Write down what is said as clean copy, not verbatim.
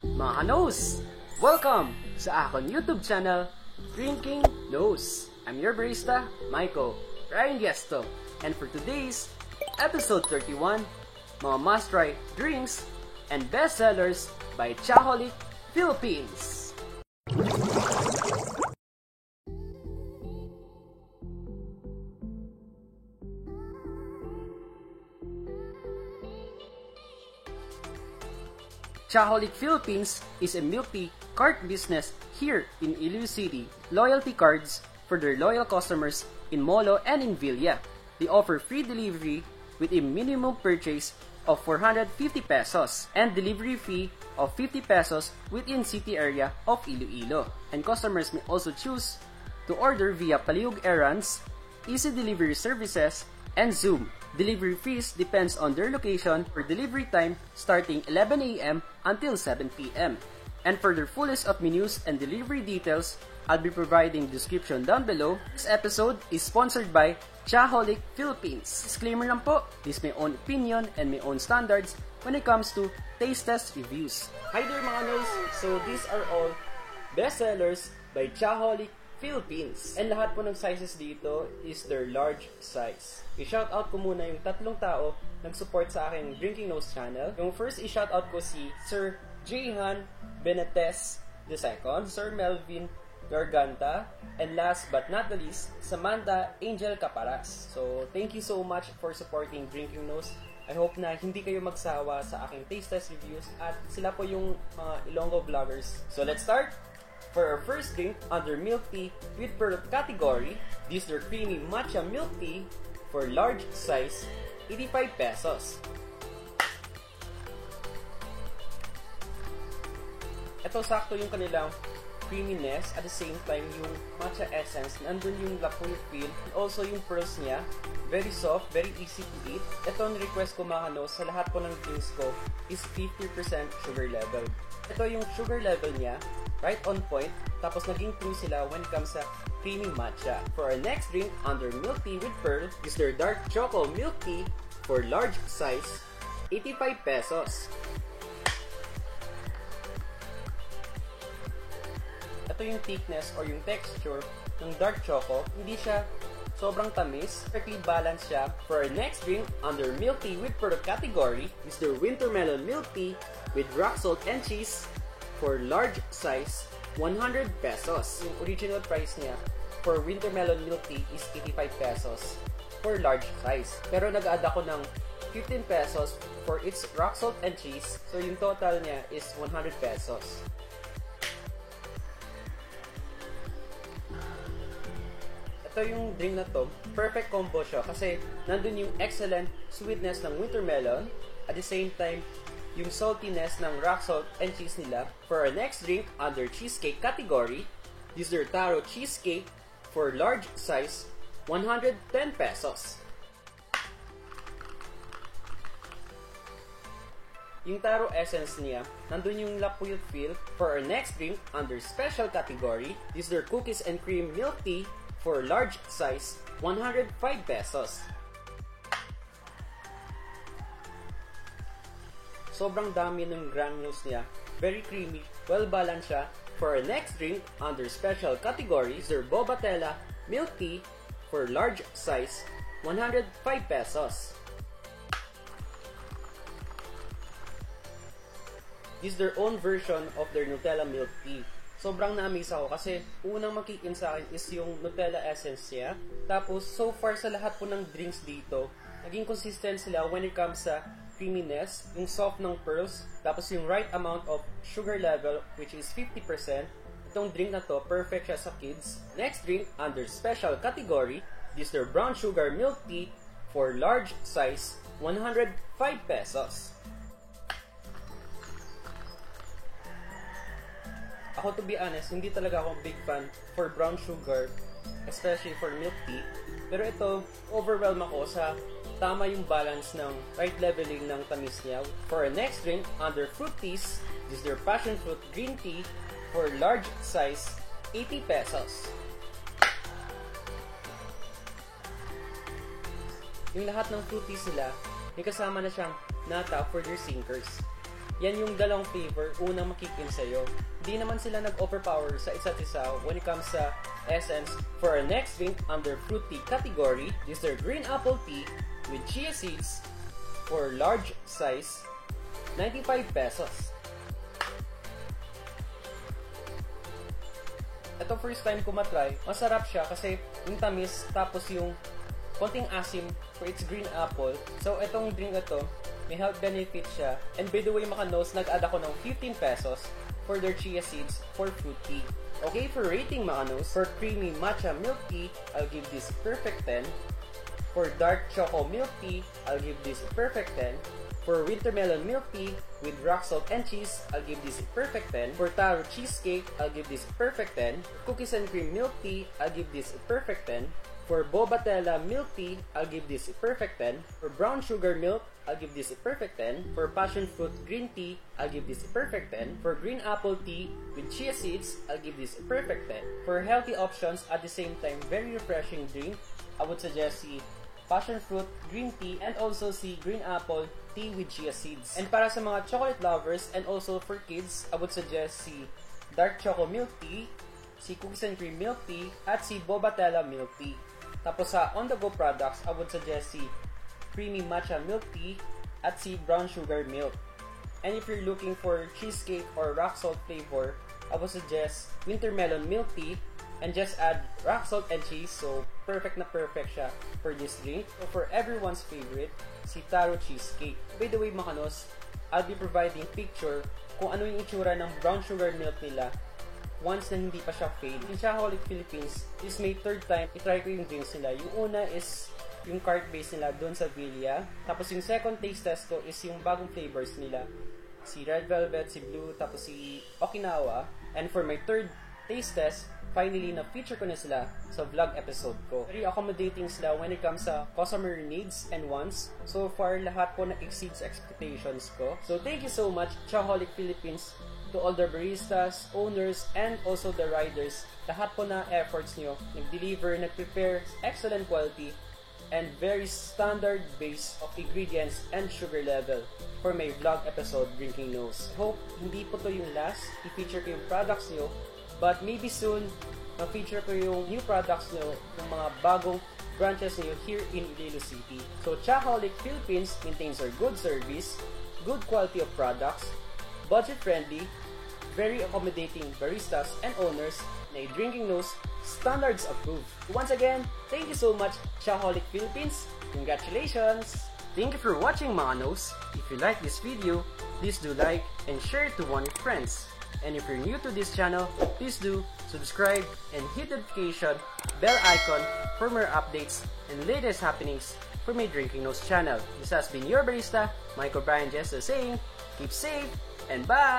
Mga ka-Nose! Welcome sa akong YouTube channel, Drinking Nose. I'm your barista, Michael Ryan Gesto. And for today's episode 31, mga must-try drinks and bestsellers by Chaholic Philippines. Chaholic Philippines is a milk tea cart business here in Iloilo City. Loyalty cards for their loyal customers in Molo and in Villa. They offer free delivery with a minimum purchase of 450 pesos and delivery fee of 50 pesos within city area of Iloilo. And customers may also choose to order via Palihog Errands, Easy Delivery Services, and Zoom. Delivery fees depends on their location for delivery time starting 11 a.m. until 7 p.m. And for their fullest of menus and delivery details, I'll be providing description down below. This episode is sponsored by Chaholic Philippines. Disclaimer lang po, this is my own opinion and my own standards when it comes to taste test reviews. Hi there mga Noise! So these are all bestsellers by Chaholic Philippines. And lahat po ng sizes dito is their large size. I-shoutout ko muna yung tatlong tao nag-support sa aking Drinking Nose channel. Yung first i-shoutout ko si Sir Jehan Benetes II, Sir Melvin Garganta, and last but not the least, Samantha Angel Caparas. So, thank you so much for supporting Drinking Nose. I hope na hindi kayo magsawa sa aking taste test reviews at sila po yung mga Ilonggo vloggers. So, let's start! For our first drink under milk tea with pearl category, this is their creamy matcha milk tea for large size, 85 pesos. Ito sakto yung kanilang creaminess at the same time yung matcha essence, nandun yung lapoy feel, and also yung pearls niya, very soft, very easy to eat. Ito ang request ko mga Nose, sa lahat po ng drinks ko is 50% sugar level. Ito yung sugar level niya, right on point, tapos naging true sila when it comes sa creamy matcha. For our next drink under milk tea with pearl is their dark choco milk tea for large size, 85 pesos. Ito yung thickness or yung texture ng dark choco, hindi siya sobrang tamis, perfectly balanced siya. For our next drink under milk tea with pearl category is their winter melon milk tea with rock salt and cheese for large size, 100 pesos. Yung original price niya for winter melon milk tea is 85 pesos for large size. Pero nag-add ako ng 15 pesos for its rock salt and cheese. So yung total niya is 100 pesos. Ito yung drink na to, perfect combo siya kasi nandun yung excellent sweetness ng winter melon at the same time yung saltiness ng rock salt and cheese nila. For our next drink under cheesecake category, this is their taro cheesecake for large size, 110 pesos. Yung taro essence niya, nandun yung lapuyot feel. For our next drink under special category, this is their cookies and cream milk tea for large size, 105 pesos. Sobrang dami ng granules niya. Very creamy. Well-balanced siya. For our next drink, under special category, is their Bobatella milk tea for large size, 105 pesos. This is their own version of their Nutella milk tea. Sobrang na-amaze ako kasi unang makikin sa akin is yung Nutella essence niya. Tapos, so far sa lahat po ng drinks dito, naging consistent sila when it comes sa creaminess, yung soft ng pearls, tapos yung right amount of sugar level, which is 50%. Itong drink na to, perfect siya sa kids. Next drink, under special category, this is their brown sugar milk tea for large size, 105 pesos. Ako, to be honest, hindi talaga ako big fan for brown sugar, especially for milk tea. Pero ito, overwhelm ako sa tama yung balance ng right leveling ng tamis niya. For our next drink, under fruit teas, this is their passion fruit green tea for large size, 80 pesos. Yung lahat ng fruit teas nila, may kasama na siyang nata for their sinkers. yan yung dalawang flavor unang makikin sa'yo. Di naman sila nag-overpower sa isa't isa when it comes sa essence. For our next drink under fruit tea category, this is their green apple tea with chia seeds for large size, 95 pesos. Ito first time ko matry, masarap siya kasi yung tamis tapos yung konting asim for its green apple. So itong drink na to, may health benefit siya. And by the way mga nos, nag-add ako ng 15 pesos for their chia seeds for fruit tea. Okay, for rating mga nos, for creamy matcha milk tea, I'll give this perfect 10. For dark choco milk tea, I'll give this perfect 10. For winter melon milk tea with rock salt and cheese, I'll give this perfect 10. For taro cheesecake, I'll give this perfect 10. Cookies and cream milk tea, I'll give this perfect 10. For bobatella milk tea, I'll give this perfect 10. For brown sugar milk, I'll give this perfect 10. For passion fruit green tea, I'll give this perfect 10. For green apple tea with chia seeds, I'll give this perfect 10. For healthy options at the same time very refreshing drink, I would suggest the passion fruit green tea and also si green apple tea with chia seeds. And para sa mga chocolate lovers and also for kids, I would suggest si dark choco milk tea, si cookies and cream milk tea, at si bobatella milk tea. Tapos sa on-the-go products, I would suggest si creamy matcha milk tea at si brown sugar milk. And if you're looking for cheesecake or rock salt flavor, I would suggest winter melon milk tea and just add rock salt and cheese, so perfect na perfect siya for this drink. So for everyone's favorite, si taro cheesecake. By the way mga nos, I'll be providing picture kung ano yung itsura ng brown sugar milk nila once na hindi pa siya fade. In Shaholic Philippines, this is my third time itry ko yung drinks nila. Yung una is yung cart base nila doon sa Villa. Tapos yung second taste test ko is yung bagong flavors nila. Si Red Velvet, si Blue, tapos si Okinawa. And for my third taste test, finally na-feature ko na sila sa vlog episode ko. Very accommodating sila when it comes sa customer needs and wants. So far, lahat po na-exceeds expectations ko. So thank you so much, Shaholic Philippines, to all the baristas, owners, and also the riders. Lahat po na efforts nyo, nag-deliver, nag-prepare, excellent quality, and very standard base of ingredients and sugar level for my vlog episode, Drinking Nose. Hope hindi po to yung last, i-feature ko yung products nyo, but maybe soon, ma-feature ko yung new products nyo, yung mga bagong branches nyo here in Iloilo City. So, Shaholic Philippines maintains our good service, good quality of products, budget-friendly, very accommodating baristas and owners, na Drinking Nose standards approved. Once again, thank you so much, Shaholic Philippines. Congratulations! Thank you for watching mga Nos. If you like this video, please do like and share it to one of your friends. And if you're new to this channel, please do subscribe and hit the notification bell icon for more updates and latest happenings for my Drinking Nose channel. This has been your barista, Michael Brian Jester saying, keep safe and bye!